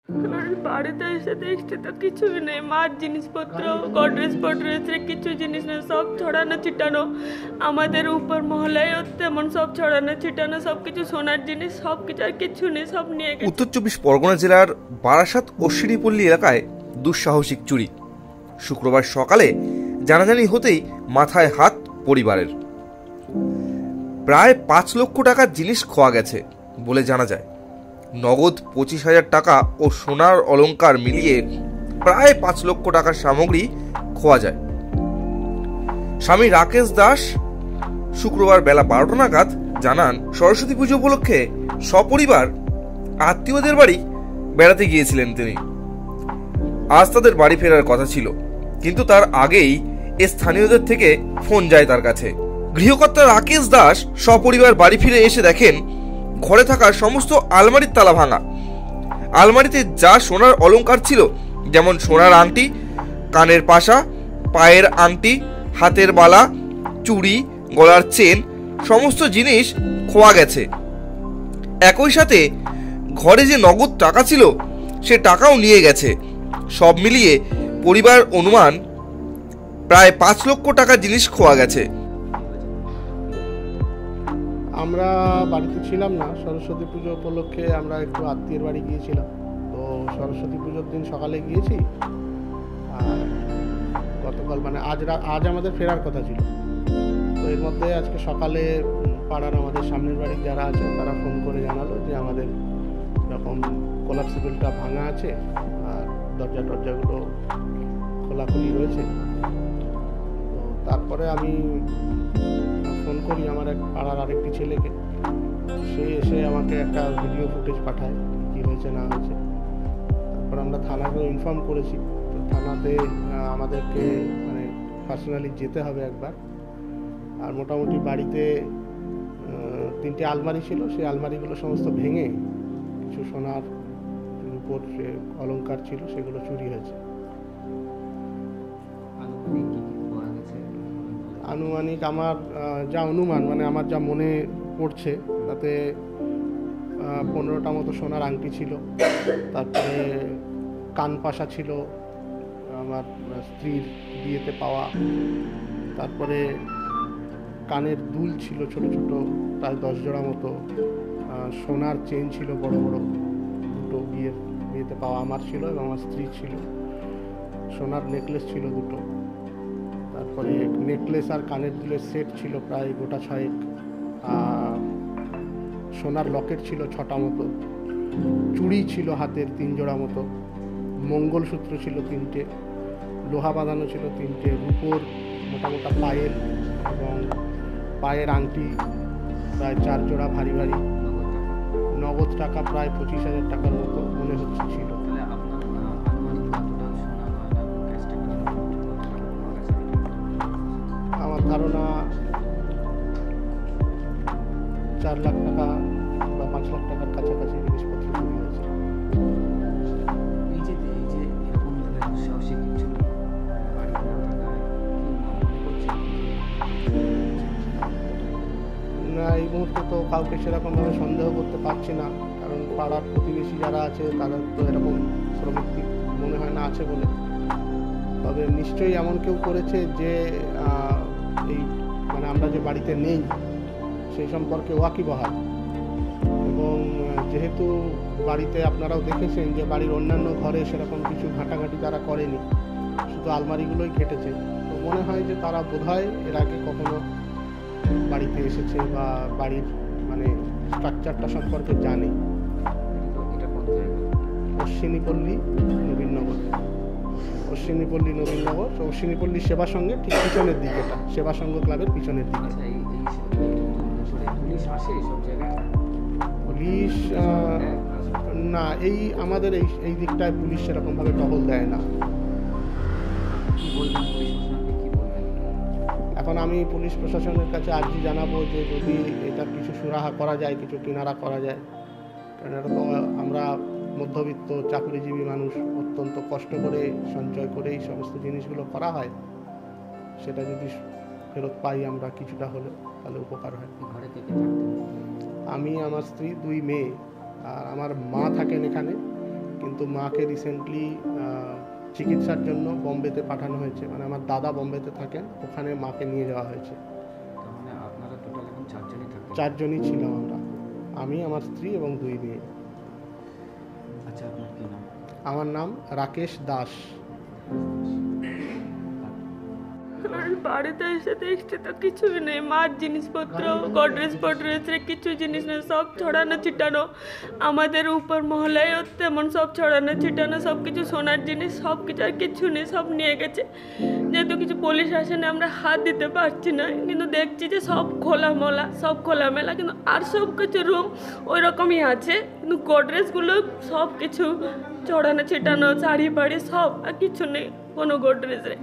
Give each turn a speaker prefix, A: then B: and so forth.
A: আর বাড়িতে এসে দেখছি তো কিছুই নেই, মার জিনিসপত্র গডরেজ ফডরেজের কিছু জিনিস নেই, সব ছড়ানো ছিটানো। আমাদের উপর মহলায় তেমন সব ছড়ানো ছিটানো, সব কিছু সোনার জিনিস, সব কিছু আর কিছু নেই, সব নিয়ে গেছে।
B: উত্তর 24 পরগনা জেলার বারাসাত অশ্বিনীপল্লী এলাকায় দুঃসাহসিক চুরি। শুক্রবার সকালে জানাজানি হতেই মাথায় হাত পরিবারের। প্রায় 5 লক্ষ টাকার জিনিস খোয়া গেছে বলে জানা যায়। নগদ 25,000 টাকা ও সোনার অলংকার মিলিয়ে প্রায় 5 লক্ষ টাকার সামগ্রী খোয়া যায়। স্বামী রাকেশ দাস শুক্রবার বেলা 12টা নাগাদ জানান, সরস্বতী পুজো উপলক্ষে সপরিবার আত্মীয়দের বাড়ি বেড়াতে গিয়েছিলেন তিনি। আজ তাদের বাড়ি ফেরার কথা ছিল, কিন্তু তার আগেই স্থানীয়দের থেকে ফোন যায় তার কাছে। গৃহকর্তা রাকেশ দাস সপরিবার বাড়ি ফিরে এসে দেখেন ঘরে থাকা সমস্ত আলমারির তালা ভাঙা। আলমারিতে যা সোনার অলংকার ছিল, যেমন সোনার আংটি, কানের পাশা, পায়ের আংটি, হাতের বালা, চুড়ি, গলার চেন, সমস্ত জিনিস খোয়া গেছে। একই সাথে ঘরে যে নগদ টাকা ছিল সে টাকাও নিয়ে গেছে। সব মিলিয়ে পরিবার অনুমান প্রায় 5 লক্ষ টাকার জিনিস খোয়া গেছে।
C: আমরা বাড়িতে ছিলাম না, সরস্বতী পুজো উপলক্ষে আমরা একটু আত্মীয়ের বাড়ি গিয়েছিলাম। তো সরস্বতী পুজোর দিন সকালে গিয়েছি, আর গতকাল মানে আজ আমাদের ফেরার কথা ছিল। তো এর মধ্যে আজকে সকালে পাড়ার আমাদের সামনের বাড়ির যারা আছে তারা ফোন করে জানালো যে আমাদের এরকম কোলাপসিবলটা ভাঙা আছে আর দরজাগুলো খোলাখুলি রয়েছে। তো তারপরে আমি ফোন করি আমার এক পাড়ার আরেকটি ছেলেকে, সে এসে আমাকে একটা ভিডিও ফুটেজ পাঠায় কী হয়েছে না হয়েছে। তারপর আমরা থানাকেও ইনফর্ম করেছি। তো থানাতে আমাদেরকে মানে পার্সোনালি যেতে হবে একবার। আর মোটামুটি বাড়িতে 3টে আলমারি ছিল, সেই আলমারিগুলো সমস্ত ভেঙে কিছু সোনার উপর যে অলংকার ছিল সেগুলো চুরি হয়েছে। আনুমানিক আমার যা অনুমান, মানে আমার যা মনে পড়ছে, তাতে 15টা মতো সোনার আংটি ছিল, তারপরে কান পাশা ছিল আমার স্ত্রীর বিয়েতে পাওয়া, তারপরে কানের দুল ছিল ছোট ছোট প্রায় 10 জোড়া মতো, সোনার চেন ছিল বড় বড় দুটো, বিয়েতে পাওয়া আমার ছিল এবং আমার স্ত্রীর ছিল। সোনার নেকলেস ছিল দুটো, তারপরে নেকলেস আর কানের দুলের সেট ছিল প্রায় গোটা 6। সোনার লকেট ছিল 6টা মতো, চুড়ি ছিল হাতের 3 জোড়া মতো, মঙ্গলসূত্র ছিল 3টে, লোহা বাঁধানো ছিল 3টে, রূপোর মোটামোটা পায়েল এবং পায়ের আংটি প্রায় 4 জোড়া ভারী ভারী, নগদ টাকা প্রায় 25,000 টাকার মতো মনে হচ্ছে ছিল। আমার ধারণা 4 লাখ টাকা বা 5 লাখ টাকার কাছাকাছি জিনিসপত্র চুরি হয়েছে। না, এই মুহূর্তে তো কাউকে সেরকমভাবে সন্দেহ করতে পারছি না, কারণ পাড়ার প্রতিবেশী যারা আছে তারা তো এরকম প্রবৃত্তি মনে হয় না আছে বলে। তবে নিশ্চয়ই এমন কেউ করেছে যে এই মানে আমরা যে বাড়িতে নেই সেই সম্পর্কে ওয়াকিবহাল, এবং যেহেতু বাড়িতে আপনারাও দেখেছেন যে বাড়ির অন্যান্য ঘরে সেরকম কিছু ঘাঁটাঘাঁটি তারা করেনি, শুধু আলমারিগুলোই ঘেটেছে। তো মনে হয় যে তারা বোধহয় এর আগে কখনো বাড়িতে এসেছে বা বাড়ির মানে স্ট্রাকচারটা সম্পর্কে জানে। অশ্বিনীপল্লী নবীননগর, অশ্বিনীপল্লী নবীননগর, অশ্বিনীপল্লী সেবা সঙ্গে ঠিক পিছনের দিকে, এটা সেবা সংঘ ক্লাবের পিছনের দিকে। পুলিশ না, এই আমাদের এই দিকটায় পুলিশ সেরকমভাবে টহল দেয় না। এখন আমি পুলিশ প্রশাসনের কাছে আর্জি জানাবো যে যদি এটার কিছু সুরাহা করা যায়, কিছু কিনারা করা যায়, কারণ এটা তো আমরা মধ্যবিত্ত চাকরিজীবী মানুষ, অত্যন্ত কষ্ট করে সঞ্চয় করে এই সমস্ত জিনিসগুলো করা হয়, সেটা যদি ফেরত পাই আমরা কিছুটা হলে, তাহলে উপকার হয়। আমি, আমার স্ত্রী, 2 মেয়ে, আর আমার মা থাকেন এখানে, কিন্তু মাকে রিসেন্টলি চিকিৎসার জন্য বম্বেতে পাঠানো হয়েছে, মানে আমার দাদা বম্বেতে থাকেন, ওখানে মাকে নিয়ে যাওয়া হয়েছে।
D: তার মানে আপনারা টোটাল এখন 4 জনই থাকতেন?
C: 4 জনই ছিলাম আমরা, আমি, আমার স্ত্রী এবং 2 মেয়ে।
D: আচ্ছা, আপনার কি নাম?
C: আমার নাম রাকেশ দাস।
A: আর বাড়িতে এসে দেখছি তো কিছুই নেই, মার জিনিসপত্র, গডরেজ ফডরেজ কিছু জিনিস নেই, সব ছড়ানো ছিটানো। আমাদের উপর মহলায় তেমন সব ছড়ানো ছিটানো, সব কিছু সোনার জিনিস, সব কিছু, আর কিছু নেই, সব নিয়ে গেছে। যেহেতু কিছু পুলিশ আসেনি, আমরা হাত দিতে পারছি না, কিন্তু দেখছি যে সব খোলামোলা, সব খোলামেলা, কিন্তু আর সব কিছু রুম ওই রকমই আছে, কিন্তু গডরেজগুলো সব কিছু ছড়ানো ছিটানো, শাড়ি ফাড়ি সব, আর কিছু নেই কোনো গডরেজে।